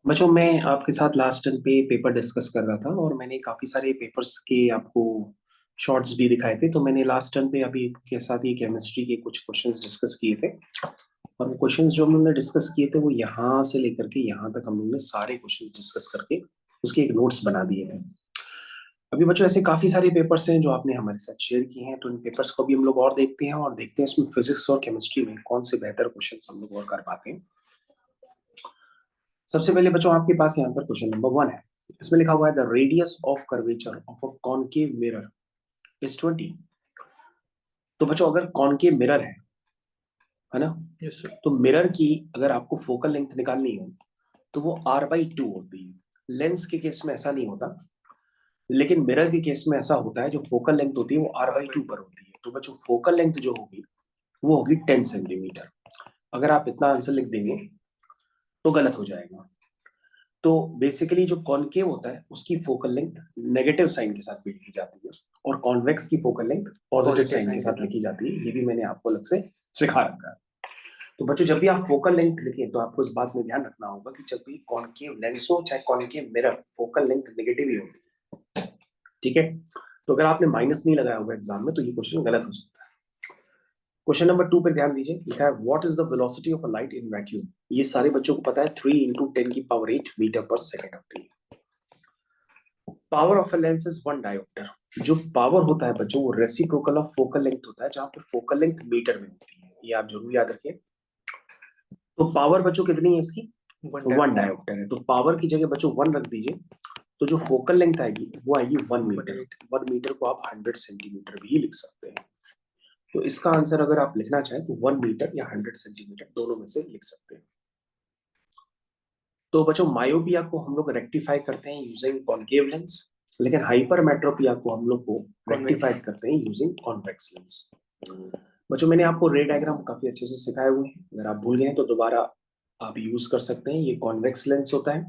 बच्चों मैं आपके साथ लास्ट टर्म पे पेपर डिस्कस कर रहा था और मैंने काफी सारे पेपर्स के आपको शॉर्ट्स भी दिखाए थे। तो मैंने लास्ट टर्म पे अभी के साथ ये केमिस्ट्री के कुछ क्वेश्चंस डिस्कस किए थे और वो क्वेश्चंस जो हम लोगों ने डिस्कस किए थे वो यहाँ से लेकर के यहाँ तक हम लोगों ने सारे क्वेश्चंस डिस्कस करके उसके एक नोट्स बना दिए थे। अभी बच्चों ऐसे काफी सारे पेपर्स हैं जो आपने हमारे साथ शेयर किए हैं, तो इन पेपर्स को भी हम लोग और देखते हैं और देखते हैं इसमें फिजिक्स और केमिस्ट्री में कौन से बेहतर क्वेश्चन हम लोग और कर पाते हैं। सबसे पहले बच्चों आपके पास यहाँ पर क्वेश्चन नंबर 1 है। इसमें लिखा हुआ है the radius of curvature of a concave mirror is 20। तो बच्चों अगर कॉनकेव मिरर है ना, यस सर। तो मिरर की अगर आपको फोकल लेंथ निकालनी हो तो वो r/2 होती है। लेंस के केस में ऐसा नहीं होता, लेकिन मिरर के केस में ऐसा होता है। जो फोकल लेंथ होती है वो r/2 पर होती है। तो बच्चों फोकल लेंथ जो होगी वो होगी 10 सेंटीमीटर। अगर आप इतना आंसर लिख देंगे तो गलत हो जाएगा। तो बेसिकली जो कॉनकेव होता है उसकी फोकल लेंथ नेगेटिव साइन के साथ लिखी जाती है और कॉन्वेक्स की फोकल लेंथ पॉजिटिव साइन के साथ लिखी जाती है। ये भी मैंने आपको अलग से सिखा रखा है। तो बच्चों जब भी आप फोकल लेंथ लिखें तो आपको इस बात में ध्यान रखना होगा कि जब भी कॉनकेव लेंस हो चाहे concave mirror, focal length negative ही होगी। ठीक है, तो अगर आपने माइनस नहीं लगाया होगा एग्जाम में तो ये क्वेश्चन गलत हो सकता है। क्वेश्चन नंबर 2 पे ध्यान दीजिए, लिखा है what is the velocity of a light in vacuum. ये सारे बच्चों को पता है 3 × 10⁸ मीटर पर सेकंड होती है। Power of a lens is 1 dioptre. जो पावर होता है बच्चों वो रेसिप्रोकल ऑफ फोकल लेंथ होता है, जहां पे फोकल लेंथ मीटर में होती है। ये आप जरूर याद रखिए। तो पावर बच्चों कितनी है इसकी? 1 डायोप्टर है। तो पावर की जगह बच्चों 1 रख दीजिए। तो जो फोकल लेंथ आएगी वो आएगी 1 मीटर। 1 मीटर को आप 100 सेंटीमीटर भी लिख सकते हैं। तो इसका आंसर अगर आप लिखना चाहें तो 1 मीटर या 100 सेंटीमीटर दोनों में से लिख सकते हैं। तो बच्चों मायोपिया को हम लोग रेक्टिफाई करते हैं यूजिंग कॉनकेव लेंस, लेकिन हाइपरमेट्रोपिया को हम लोग को रेक्टिफाई करते हैं यूजिंग कॉन्वेक्स लेंस। बच्चों मैंने आपको रे डायग्राम काफी अच्छे से सिखाए हुए हैं, अगर आप भूल गए हैं तो दोबारा आप यूज कर सकते हैं। ये कॉन्वेक्स लेंस होता है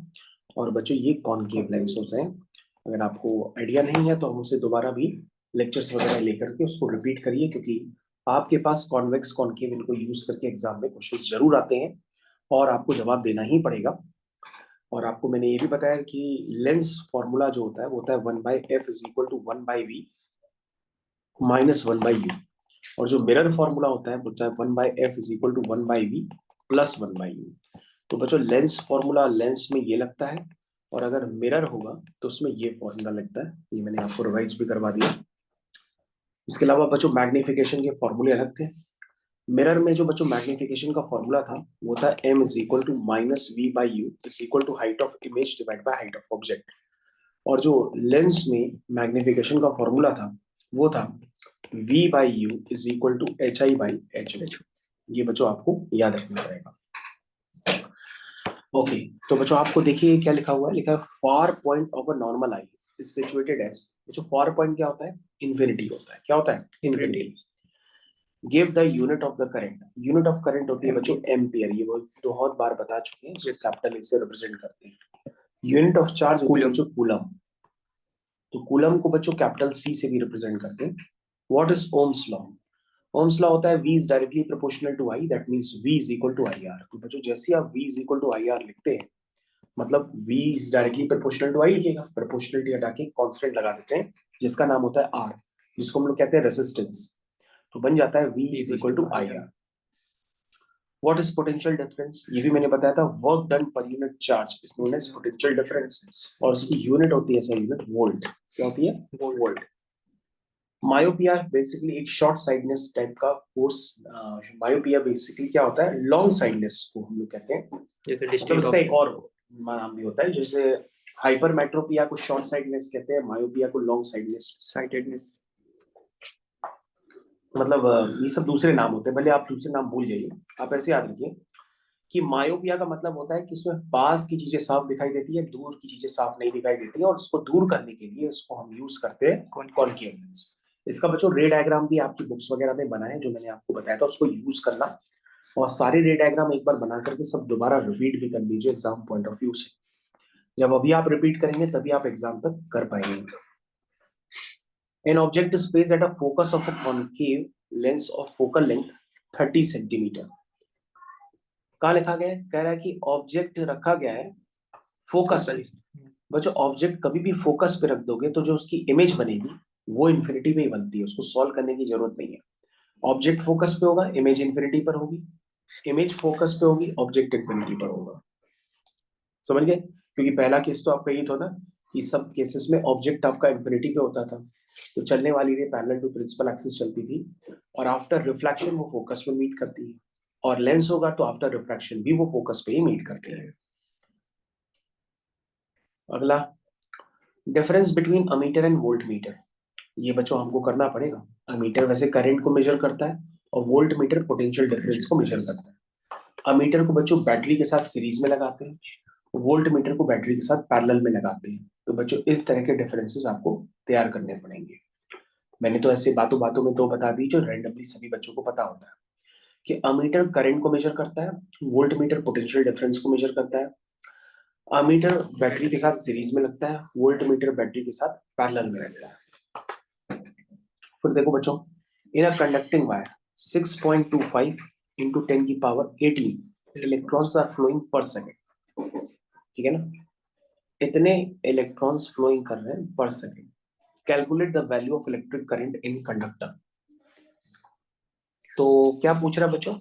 और बच्चों ये कॉनकेव लेंस होते हैं। अगर आपको आइडिया नहीं है तो हम उसे दोबारा भी लेक्चर्स वगैरह लेकर के उसको रिपीट करिए, क्योंकि आपके पास कॉन्वेक्स कॉनकेव इनको यूज करके एग्जाम में क्वेश्चन जरूर आते हैं और आपको जवाब देना ही पड़ेगा। और आपको मैंने ये भी बताया कि लेंस फॉर्मूला जो होता है वो होता है 1/f is equal to 1/v minus 1/u। और जो मिरर फॉर्मूला होता है वो होता है 1/f is equal to 1/v plus 1/u। तो बच्चों लेंस फॉर्मूला लेंस में ये लगता है और अगर मिरर होगा तो उसमें ये फॉर्मूला लगता है। ये मैंने आपको रिवाइज भी करवा दिया। इसके अलावा बच्चों मैग्निफिकेशन के फॉर्मूले अलग थे। मिरर में जो बच्चों मैग्निफिकेशन का फॉर्मूला था वो था m is equal to minus v/u is equal to height of image divide by height of object. और जो लेंस में मैग्निफिकेशन का फॉर्मूला था वो था v/u is equal to hi/h। ये बच्चों आपको याद रखना पड़ेगा। ओके, तो बच्चों आपको देखिए क्या लिखा हुआ है, लिखा है far point of a normal eye is situated as. बच्चों फार पॉइंट क्या होता है? इन्फिनिटी होता है। क्या होता है? Infinity. Give the unit of the current. Unit of current होती है बच्चों एम्पियर। ये वो बहुत बार बता चुके हैं, इसको कैपिटल ए से रिप्रेजेंट करते हैं। यूनिट ऑफ चार्ज होती है बच्चों कूलम। तो कूलम को बच्चों कैपिटल सी से भी रिप्रेजेंट करते हैं। What is Ohm's law? Ohm's law होता है V is directly proportional to I, that means V is equal to IR। तो बच्चों जैसे आप V is equal to IR लिखते हैं मतलब V is directly proportional to I लिखेगा, प्रोपोर्शनलिटी हटा के कांस्टेंट लगा देते हैं जिसका नाम होता है R, जिसको हम लोग कहते हैं रेजिस्टेंस। तो बन जाता है V is equal to IR। What is potential difference? ये भी मैंने बताया था, work done per unit charge is known as potential difference और उसकी यूनिट होती है ऐसा यूनिट वोल्ट। क्या होती है? वोल्ट। मायोपिया बेसिकली एक शॉर्ट साइडनेस टाइप का कोर्स। मायोपिया बेसिकली क्या होता है? लॉन्ग साइडनेस को हम लोग कहते हैं। जैसे मतलब डिस्टेंस इसका एक और नाम भी होता है, जैसे हाइपरमेट्रोपिया को शॉर्ट साइडनेस कहते हैं, मायोपिया को लॉन्ग साइडनेस साइटेडनेस। मतलब ये सब दूसरे नाम होते हैं, भले आप दूसरे नाम भूल जाइए। आप ऐसे याद रखिए कि मायोपिया का मतलब होता है कि उसमें पास की चीजें साफ दिखाई देती है, दूर की चीजें साफ नहीं दिखाई देती है, और उसको दूर करने के लिए इसको हम यूज करते हैं कॉनकेव लेंस। इसका बच्चों रे डायग्राम भी आपकी बुक्स वगैरह में बना है जो मैंने आपको बताया था, उसको यूज करना। और सारे रे डायग्राम एक बार बना करके सब दोबारा रिपीट भी कर लीजिए एग्जाम पॉइंट ऑफ व्यू से। जब अभी आप रिपीट करेंगे तभी आप एग्जाम तक कर पाएंगे। An object is placed at a focus of a concave lens of focal length 30 centimetre. कहाँ लिखा गया है? कह रहा है कि ऑब्जेक्ट रखा गया है फोकस पे। बच्चों ऑब्जेक्ट कभी भी फोकस पे रख दोगे तो जो उसकी इमेज बनेगी वो इन्फिनिटी में ही बनती है, उसको सॉल्व करने की जरूरत नहीं है। ऑब्जेक्ट फोकस पे होगा, इमेज इन्फिनिटी पर होगी, इमेज फोकस पे होगी, ऑब्जेक्ट इन्फिनिटी पर होगा। समझ गए? क्योंकि पहला केस तो आपका ये था ना कि सब केसेस में ऑब्जेक्ट आपका इन्फिनिटी पे होता था, तो चलने वाली ray parallel to principal axis चलती थी, और आफ्टर रिफ्लेक्शन वो फोकस पे मीट करती है, और लेंस होगा तो आफ्टर रिफ्रैक्शन भी वो फोकस पे ही मीट करती है। अगला, difference between ammeter and volt meter. ये बच्चों हमको करना पड़ेगा। अमीटर वैसे करंट को मेजर करता है और वोल्ट मीटर पोटेंशियल डिफरेंस को मेजर करता है। अमीटर को बच्चों बैटरी के साथ सीरीज में लगाते हैं, वोल्ट मीटर को बैटरी के साथ पैरेलल में लगाते हैं। तो बच्चों इस तरह के डिफरेंसेस आपको तैयार करने पड़ेंगे। मैंने तो ऐसे बातों बातों में दो बता दी जो रैंडमली सभी बच्चों को पता होता है कि अमीटर करंट को मेजर करता है, वोल्ट मीटर पोटेंशियल डिफरेंस को मेजर करता है, अमीटर बैटरी के साथ सीरीज में लगता है, वोल्ट मीटर बैटरी के साथ पैरेलल में लगता है। फिर देखो बच्चों, in a conducting wire 6.25 into 10 की power 18 electrons are flowing per second. ठीक है ना, इतने इलेक्ट्रॉन्स फ्लोइंग कर रहे हैं per second. Calculate the value of electric current in conductor. तो क्या पूछ रहा बच्चों?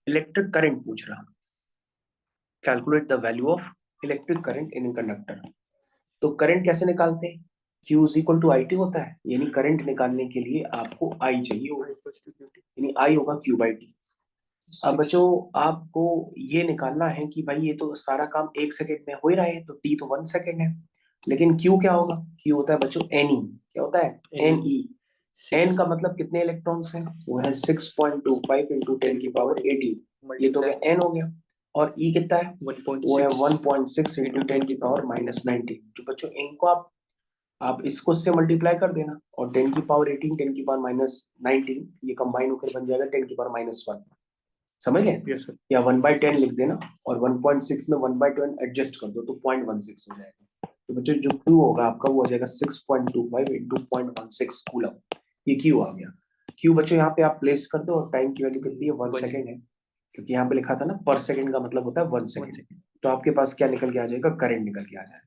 इलेक्ट्रिक करंट पूछ रहा। Calculate the value of electric current in conductor. तो करंट कैसे निकालते हैं? Q is equal to I T होता है, यानी करंट निकालने के लिए आपको I चाहिए होगा, यानी I होगा Q बाई टी। अब बच्चों आपको ये निकालना है कि भाई ये तो सारा काम 1 सेकेंड में हो ही रहा है, तो T तो 1 सेकेंड है, लेकिन Q क्या होगा? Q होता है बच्चों Ne। क्या होता है? Ne। N का मतलब कितने इलेक्ट्रॉन्स हैं? वो है 6.25 इंटू 10 की पावर 18, ये तो गया N हो गया। और E कितना है? वो है 1.6 इंटू 10 की पावर माइनस 19। तो बच्चों इनको आप इसको इससे मल्टीप्लाई कर देना, और 10 की पावर 18 10 की पावर माइनस 19 ये कंबाइन होकर बन जाएगा 10 की पावर माइनस 1। समझ गए? yes, या 1/10 लिख देना, और 1.6 में 1/10 एडजस्ट कर दो तो 0.16 हो जाएगा। तो बच्चों जो Q होगा आपका वो हो जाएगा 6.25 इंटू 0.16 कूलम। ये Q आ गया। Q बच्चों यहाँ पे आप प्लेस कर दो, और टाइम की वैल्यू कितनी है? 1 सेकेंड है, क्योंकि यहाँ पे लिखा था ना पर सेकेंड का मतलब होता है 1 सेकेंड। तो आपके पास क्या निकल के आ जाएगा? करंट निकल के आ जाएगा।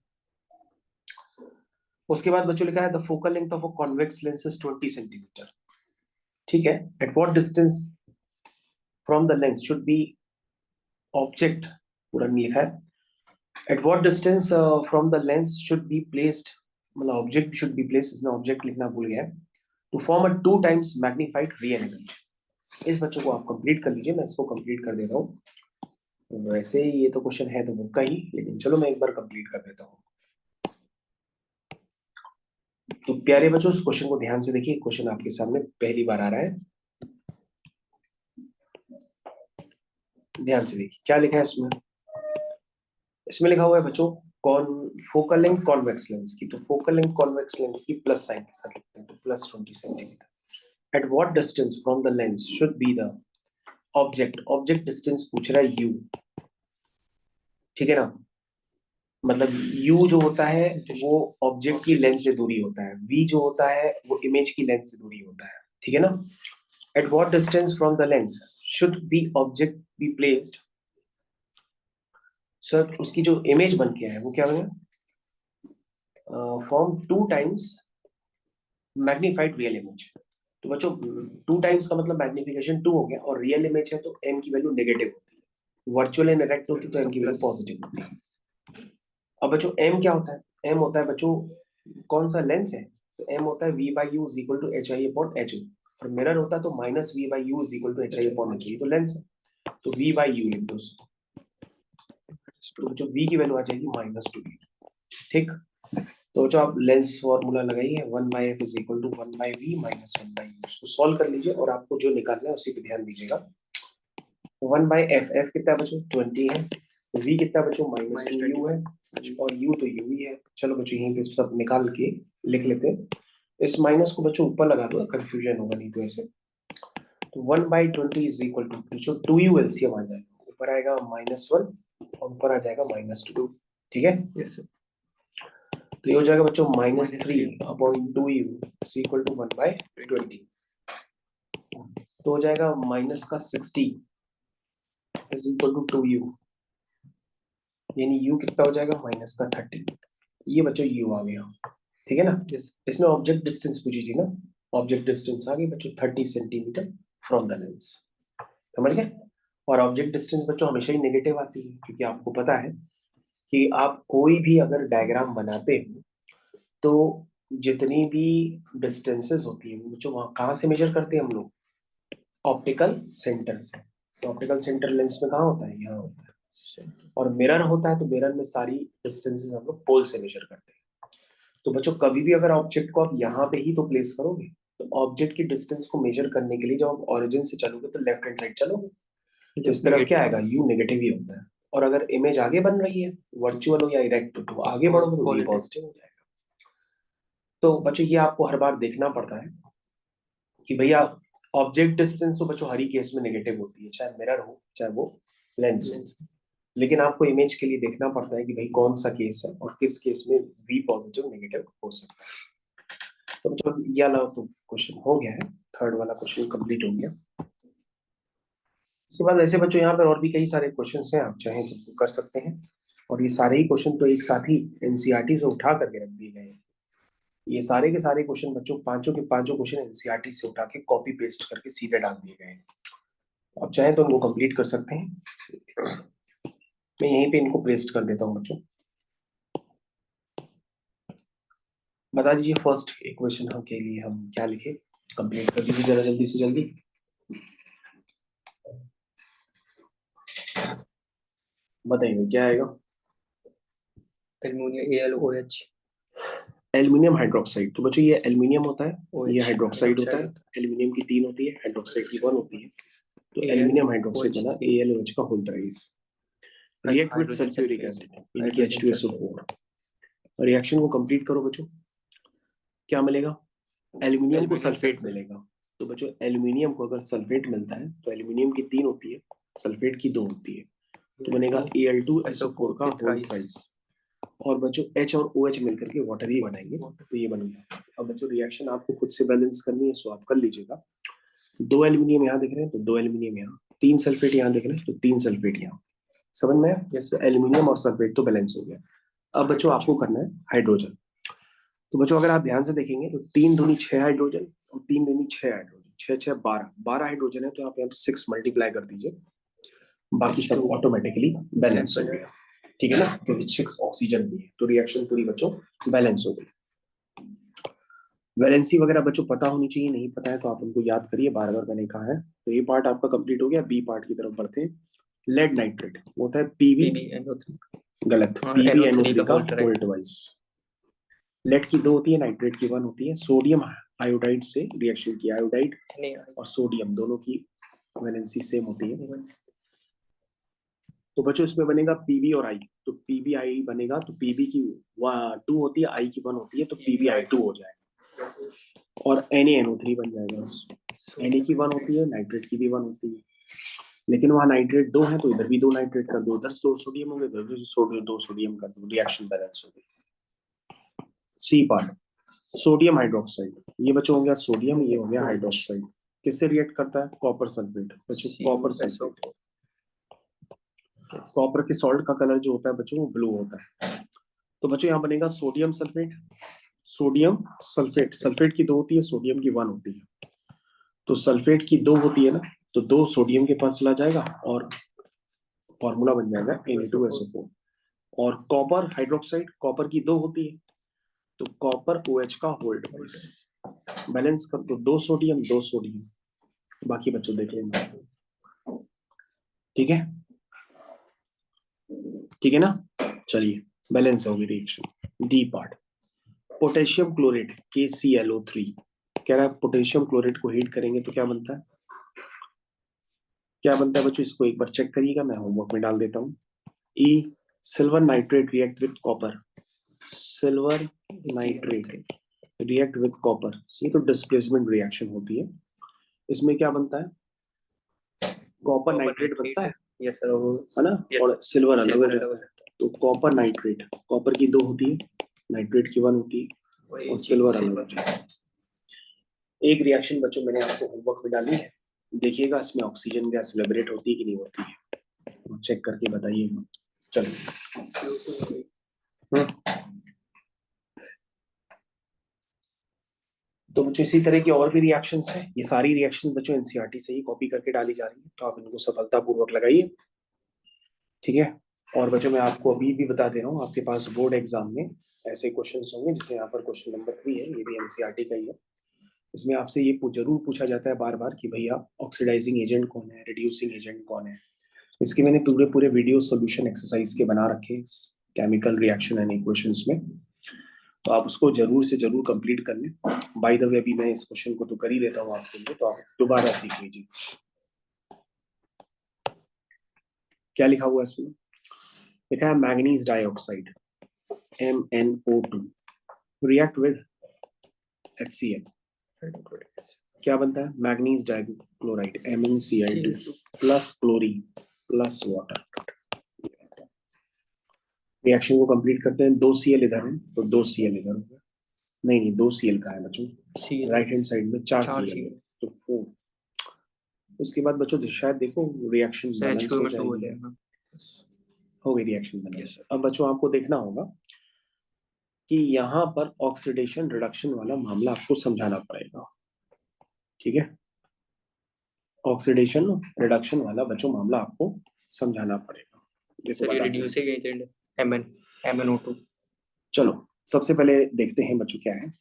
उसके बाद बच्चों लिखा है the focal length of a convex lens is 20 centimetre. ठीक है, at what distance from the lens should be object, पूरा नहीं लिखा है, at what distance from the lens should be placed, मतलब ऑब्जेक्ट शुड बी प्लेस्ड, इसमें object लिखना भूल गया है, to form a 2 times magnified real image. इस बच्चों को आप कंप्लीट कर लीजिए, मैं इसको कंप्लीट कर देता हूँ। वैसे ये तो क्वेश्चन है तो बुक का ही, लेकिन चलो मैं एक बार कंप्लीट कर देता हूँ। तो प्यारे बच्चों इस क्वेश्चन को ध्यान से देखिए, क्वेश्चन आपके सामने पहली बार आ रहा है, ध्यान से देखिए क्या लिखा है इसमें। इसमें लिखा हुआ है बच्चों कौन फोकल लेंथ कॉन्वेक्स लेंस की, तो फोकल लेंथ कॉन्वेक्स लेंस की प्लस साइन के साथ लिखते हैं, तो plus 20 centimetre. Eight what distance from the lens should be the object, object distance पूछ रहा है U। ठीक है ना, मतलब U जो होता है वो ऑब्जेक्ट की लेंथ से दूरी होता है, V जो होता है वो इमेज की लेंथ से दूरी होता है। ठीक है ना, eight what distance from the lens should be object be placed. Sir उसकी जो इमेज बन के है वो क्या होगा? Form 2 times magnified real image. तो बच्चों 2 टाइम्स का मतलब मैग्निफिकेशन 2 हो गया, और रियल इमेज है तो m की वैल्यू नेगेटिव होती है, वर्चुअल एंड डायरेक्ट होती है तो m की वैल्यू पॉजिटिव होती है। अब बच्चों m क्या होता है? m होता है बच्चों कौन सा लेंस है, तो m होता है v by u is equal to h i upon h, और मिरर होता है तो minus v by u is equal to h i upon h, तो लेंस है तो v बाई यू लिख दो उसको, तो बच्चों v की वैल्यू आ जाएगी -2v। ठीक, तो जो आप लेंस फॉर्मूला लगाइए 1/f is equal to 1/v minus 1/u, उसको सॉल्व कर लीजिए और आपको जो निकालना है उसी पे ध्यान दीजिएगा। 1/f, f कितना बच्चों 20 है, v कितना बच्चों -2u है, और u तो u ही है। चलो बच्चों यहीं पे सब निकाल के लिख लेते हैं। इस माइनस को बच्चों ऊपर लगा दो, कंफ्यूजन होगा नहीं तो ऐसे। तो 1/20 इज इक्वल टू बच्चों 2u एलसीएम आ जाएगा, ऊपर आएगा -1 और ऊपर आ जाएगा -2। ठीक है, यस सर। तो ये हो जाएगा बच्चों -3/2u इज इक्वल टू 1/20, तो हो जाएगा माइनस का 60 इज इक्वल टू 2u। यानी u कितना हो जाएगा माइनस का 30। ये बच्चों u आ गया, ठीक है ना। इसने ऑब्जेक्ट डिस्टेंस पूछी थी ना, ऑब्जेक्ट डिस्टेंस आ गई बच्चों 30 सेंटीमीटर फ्रॉम द लेंस, समझ गए। और ऑब्जेक्ट डिस्टेंस बच्चों हमेशा ही नेगेटिव आती है, क्योंकि आपको पता है कि आप कोई भी अगर डायग्राम बनाते हो तो जितनी भी डिस्टेंसेस होती है बच्चों वहां कहाँ से मेजर करते हैं हम लोग, ऑप्टिकल सेंटर से। तो ऑप्टिकल सेंटर लेंस में कहाँ होता है, यहाँ होता है। और मिरर होता है तो मिरर में सारी डिस्टेंसेस हम लोग पोल से मेजर करते हैं। तो बच्चों कभी भी अगर ऑब्जेक्ट को आप यहाँ पे ही तो प्लेस करोगे, तो ऑब्जेक्ट की डिस्टेंस को मेजर करने के लिए जब आप ऑरिजिन से चलोगे तो लेफ्ट हैंड साइड चलोगे, तो इस तरफ क्या आएगा, यू नेगेटिव ही होता है। और अगर इमेज आगे बन रही है, वर्चुअल हो या इरेक्ट हो, तो आगे बढ़ोगे तो ये पॉजिटिव हो जाएगा। तो बच्चों ये आपको हर बार देखना पड़ता है कि भैया ऑब्जेक्ट डिस्टेंस तो बच्चों हर ही केस में नेगेटिव होती है, चाहे मिरर हो चाहे वो लेंस हो। लेकिन आपको इमेज के लिए देखना पड़ता है कि भाई कौन सा केस है और किस केस में वी पॉजिटिव नेगेटिव हो सकता है। तो बच्चों ये वाला तो क्वेश्चन हो गया है, थर्ड वाला क्वेश्चन कंप्लीट हो गया। इसके बाद ऐसे बच्चों यहाँ पर और भी कई सारे क्वेश्चन हैं, आप चाहें तो कर सकते हैं। और ये सारे ही क्वेश्चन तो एक साथ ही एनसीईआरटी से उठा करके रख दिए गए हैं। ये सारे के सारे क्वेश्चन बच्चों पांचों के पांचों क्वेश्चन एनसीईआरटी से उठा के कॉपी पेस्ट करके सीधे डाल दिए गए हैं। आप चाहें तो उनको कंप्लीट कर सकते हैं। मैं यहीं पे इनको पेस्ट कर देता हूँ बच्चों। बता दीजिए फर्स्ट इक्वेशन हम के लिए हम क्या लिखे, कंप्लीट कर दीजिए जरा जल्दी से जल्दी। बताइए क्या आएगा। AlOH, aluminium hydroxide. तो बच्चों ये एल्यूमिनियम होता है, ये हाइड्रोक्साइड होता है। एल्यूमिनियम की 3 होती है, हाइड्रोक्साइड की 1 होती है। तो एल्यूमिनियम हाइड्रोक्साइड बना AlOH का whole thrice. React with sulphuric acid यानी कि H2SO4। रिएक्शन को कंप्लीट करो बच्चों, क्या मिलेगा, एल्यूमिनियम को सल्फेट मिलेगा। तो बच्चों एल्यूमिनियम को अगर सल्फेट मिलता है तो एल्यूमिनियम की 3 होती है, सल्फेट की 2 होती है, तो बनेगा Al2SO4 का होल थ्राइस। और बच्चों H और OH मिलकर के वाटर ही बनाएंगे, तो ये बन गया। अब बच्चों रिएक्शन आपको खुद से बैलेंस करनी है, सो आप कर लीजिएगा। 2 एल्यूमिनियम यहाँ दिख रहे हैं तो 2 एल्यूमिनियम यहाँ, 3 सल्फेट यहाँ दिख रहे हैं तो 3 सल्फेट यहाँ, समझ में आया। तो एल्यूमिनियम और सल्फेट तो बैलेंस हो गया। अब बच्चों आपको करना है हाइड्रोजन। तो बच्चों अगर आप ध्यान से देखेंगे तो 3 दूनी 6 हाइड्रोजन और 3 दूनी 6 हाइड्रोजन, 6 6 12 हाइड्रोजन है, तो आप यहाँ पे 6 मल्टीप्लाई कर दीजिए, बाकी सब ऑटोमेटिकली बैलेंस हो गया, ठीक है ना, क्योंकि 6 ऑक्सीजन भी है तो रिएक्शन पूरी बच्चों बैलेंस हो गई। वैलेंसी वगैरह बच्चों पता होनी चाहिए, नहीं पता है तो आप उनको याद करिए, बार बार मैंने कहा है। तो ये पार्ट आपका कंप्लीट हो गया, बी पार्ट की तरफ बढ़ते हैं। लेड नाइट्रेट होता है PbNO3, गलत, PbNO3 का होल ट्वाइस। लेड की 2 होती है, नाइट्रेट की 1 होती है। सोडियम आयोडाइड से रिएक्शन की, आयोडाइड और सोडियम दोनों की वैलेंसी सेम होती है। तो बच्चों इसमें बनेगा Pb और I, तो PbI बनेगा, तो Pb की 2 होती है, I की 1 होती है, तो PbI2 हो जाएगा। और NaNO3 बन जाएगा। Na की 1 होती है, नाइट्रेट की भी 1 होती है, लेकिन वहां नाइट्रेट 2 है तो इधर भी 2 नाइट्रेट कर दो, उधर 2 सोडियम हो गए, इधर भी 2 सोडियम कर दो, रिएक्शन बैलेंस हो गई। सी पार्ट सोडियम हाइड्रोक्साइड, ये बच्चों हो गया सोडियम, ये हो गया हाइड्रोक्साइड। किससे रिएक्ट करता है, कॉपर सल्फेट। बच्चों कॉपर सल्फेट, कॉपर के सॉल्ट का कलर जो होता है बच्चों वो ब्लू होता है। तो बच्चों यहाँ बनेगा sodium sulphate, sodium sulphate, sulphate की 2 होती है, सोडियम की 1 होती है। तो सल्फेट की 2 होती है ना, तो 2 सोडियम के पास चला जाएगा और फॉर्मूला बन जाएगा Na2SO4। और कॉपर हाइड्रोक्साइड, कॉपर की 2 होती है, तो कॉपर OH का होल ट्वाइस। बैलेंस कर दो, 2 सोडियम 2 सोडियम, बाकी बच्चों देख लेंगे, ठीक है, ठीक है ना। चलिए बैलेंस होगी reaction. D part potassium chlorate KClO3, कह रहा है पोटेशियम क्लोरेट को हीट करेंगे तो क्या बनता है, क्या बनता है बच्चों, इसको एक बार चेक करिएगा, मैं होमवर्क में डाल देता हूँ। ई silver nitrate react with copper, silver nitrate react with copper, ये तो डिस्प्लेसमेंट रिएक्शन होती है। इसमें क्या बनता है, कॉपर नाइट्रेट बनता है, यस सर, है ना, और सिल्वर अलग हो जाता है। तो कॉपर नाइट्रेट, कॉपर की 2 होती है, नाइट्रेट की 1 होती है, और सिल्वर अलग हो जाता है। एक रिएक्शन बच्चों मैंने आपको होमवर्क में डाली है, देखिएगा इसमें ऑक्सीजन गैस लिबरेट होती है कि नहीं होती है, चेक करके बताइएगा। चलिए तो बच्चों इसी तरह की और भी रिएक्शंस हैं। ये सारी रिएक्शन बच्चों एनसीईआरटी से ही कॉपी करके डाली जा रही है, तो आप इनको सफलतापूर्वक लगाइए, ठीक है। और बच्चों मैं आपको अभी भी बता दे रहा हूँ, आपके पास बोर्ड एग्जाम में ऐसे क्वेश्चंस होंगे, जैसे यहाँ पर क्वेश्चन नंबर 3 है, ये भी एनसीईआरटी का ही है। इसमें आपसे ये जरूर पूछा जाता है बार बार कि भैया ऑक्सीडाइजिंग एजेंट कौन है, रिड्यूसिंग एजेंट कौन है। इसके मैंने पूरे पूरे वीडियो सॉल्यूशन एक्सरसाइज के बना रखे केमिकल रिएक्शन एंड इक्वेशंस में, तो आप उसको जरूर से जरूर कंप्लीट कर लें। बाय द वे अभी मैं इस क्वेश्चन को तो कर ही देता हूँ आपके लिए, तो आप दोबारा सीख लीजिए। क्या लिखा हुआ है इसमें? लिखा है manganese dioxide MnO2 react with HCl, क्या बनता है? Manganese dichloride MnCl2 plus chlorine plus water. Reaction को कंप्लीट करते हैं। 2 Cl इधर है तो 2 Cl इधर होगा, नहीं 2 Cl का है बच्चों, राइट हैंड साइड में 4 Cl है तो 4। उसके बाद बच्चों शायद देखो रिएक्शन बैलेंस हो जाएगी, हो गई रिएक्शन बैलेंस। अब बच्चों आपको देखना होगा कि यहाँ पर ऑक्सीडेशन रिडक्शन वाला मामला आपको समझाना पड़ेगा, ठीक है। ऑक्सीडेशन रिडक्शन वाला बच्चों मामला आपको समझाना पड़ेगा। सर ये रिड्यूसिंग एजेंट MnO2। चलो सबसे पहले देखते हैं बच्चों क्या है।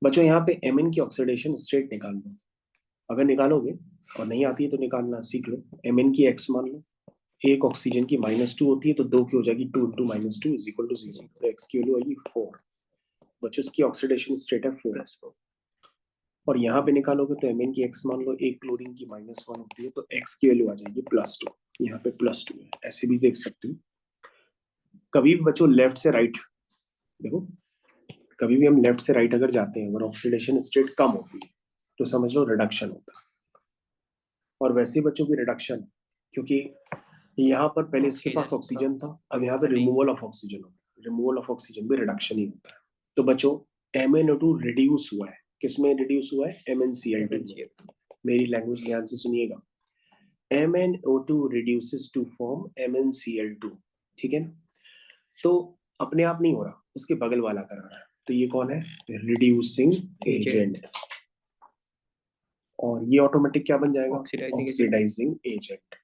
बच्चों यहाँ पे Mn की ऑक्सीडेशन स्टेट निकाल लो, अगर निकालोगे और नहीं आती है तो निकालना सीख लो। Mn की x मान लो, एक ऑक्सीजन की -2 होती है तो 2 की हो जाएगी 2 × -2 = 0, तो x की वैल्यू आएगी 4। बच्चों इसकी ऑक्सीडेशन स्टेट है 4। और यहाँ पे निकालोगे तो Mn की x मान लो, एक क्लोरीन की -1 होती है तो x की वैल्यू आ जाएगी +2, यहाँ पे +2 है, ऐसे भी देख सकते हो। कभी भी बच्चों लेफ्ट से राइट देखो, कभी भी हम लेफ्ट से राइट अगर जाते हैं अगर ऑक्सीडेशन स्टेट कम होती है तो समझ लो रिडक्शन होता है। और वैसे बच्चों की रिडक्शन, क्योंकि यहाँ पर पहले इसके पास ऑक्सीजन था, अब यहाँ पे रिमूवल ऑफ ऑक्सीजन होता है, रिमूवल ऑफ ऑक्सीजन भी रिडक्शन ही होता है। तो बच्चों MnO2 रिड्यूस हुआ है, किसमें रिड्यूस हुआ है? MnCl2। मेरी लैंग्वेज ध्यान से सुनिएगा, MnO2 reduces to form MnCl2, ठीक है। तो अपने आप नहीं हो रहा, उसके बगल वाला करा रहा है, तो ये कौन है? Reducing agent. और ये ऑटोमेटिक क्या बन जाएगा? Oxidising agent.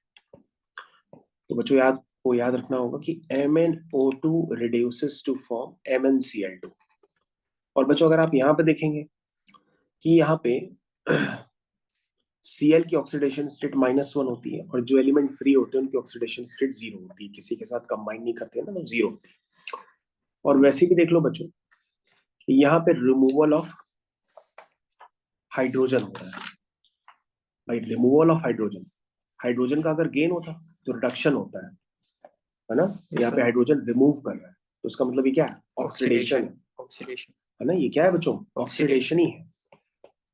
तो बच्चों याद रखना होगा कि MnO2 reduces to form MnCl2। और बच्चों अगर आप यहाँ पे देखेंगे कि यहाँ पे Cl की ऑक्सीडेशन स्टेट -1 होती है और जो एलिमेंट फ्री होते हैं उनकी ऑक्सीडेशन स्टेट 0 होती है, किसी के साथ कंबाइन नहीं करते हैं ना तो 0 होती है। और वैसे भी देख लो बच्चों, यहाँ पे रिमूवल ऑफ हाइड्रोजन हो रहा है भाई, रिमूवल ऑफ हाइड्रोजन। हाइड्रोजन का अगर गेन होता तो रिडक्शन होता है ना, यहाँ पे हाइड्रोजन रिमूव कर रहा है तो उसका मतलब ये क्या है? ऑक्सीडेशन है ना। ये क्या है बच्चों? ऑक्सीडेशन ही है।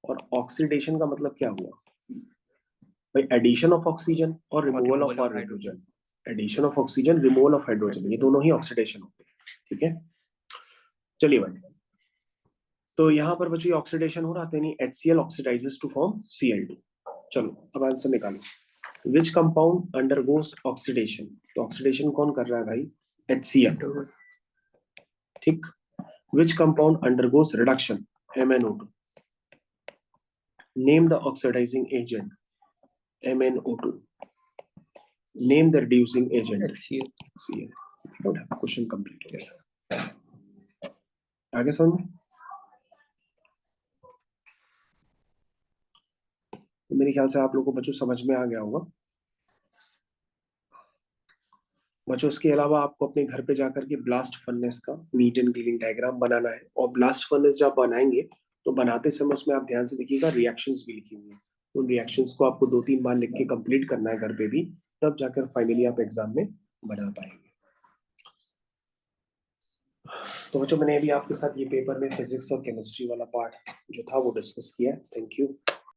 और ऑक्सीडेशन का मतलब क्या हुआ भाई? एडिशन ऑफ ऑक्सीजन और removal of hydrogen. Addition of oxygen, removal of hydrogen, ये दोनों ही ऑक्सीडेशन होते हैं, ठीक है। चलिए भाई, तो यहाँ पर बच्चों ऑक्सीडेशन हो रहा था, यानी HCl oxidises to form Cl2। चलो अब आंसर निकालो। Which compound undergoes oxidation? तो ऑक्सीडेशन कौन कर रहा है भाई? HCl, ठीक। Which compound undergoes reduction? MnO2। Name the oxidising agent MnO2। Name the reducing agent HCl। Question complete हो गया। आगे समझ में? तो मेरे ख्याल से आप लोगों को बच्चों समझ में आ गया होगा। बच्चों इसके अलावा आपको अपने घर पे जाकर के ब्लास्ट फर्नेस का नीट एंड क्लीन डायग्राम बनाना है। और ब्लास्ट फर्नेस जब बनाएंगे तो बनाते समय उसमें आप ध्यान से देखिएगा रिएक्शंस भी लिखी हुई है, उन रिएक्शंस को आपको 2-3 बार लिख के कंप्लीट करना है घर पे भी, तब जाकर फाइनली आप एग्जाम में बना पाएंगे। तो बच्चों मैंने अभी आपके साथ ये पेपर में फिजिक्स और केमिस्ट्री वाला पार्ट जो था वो डिस्कस किया। Thank you.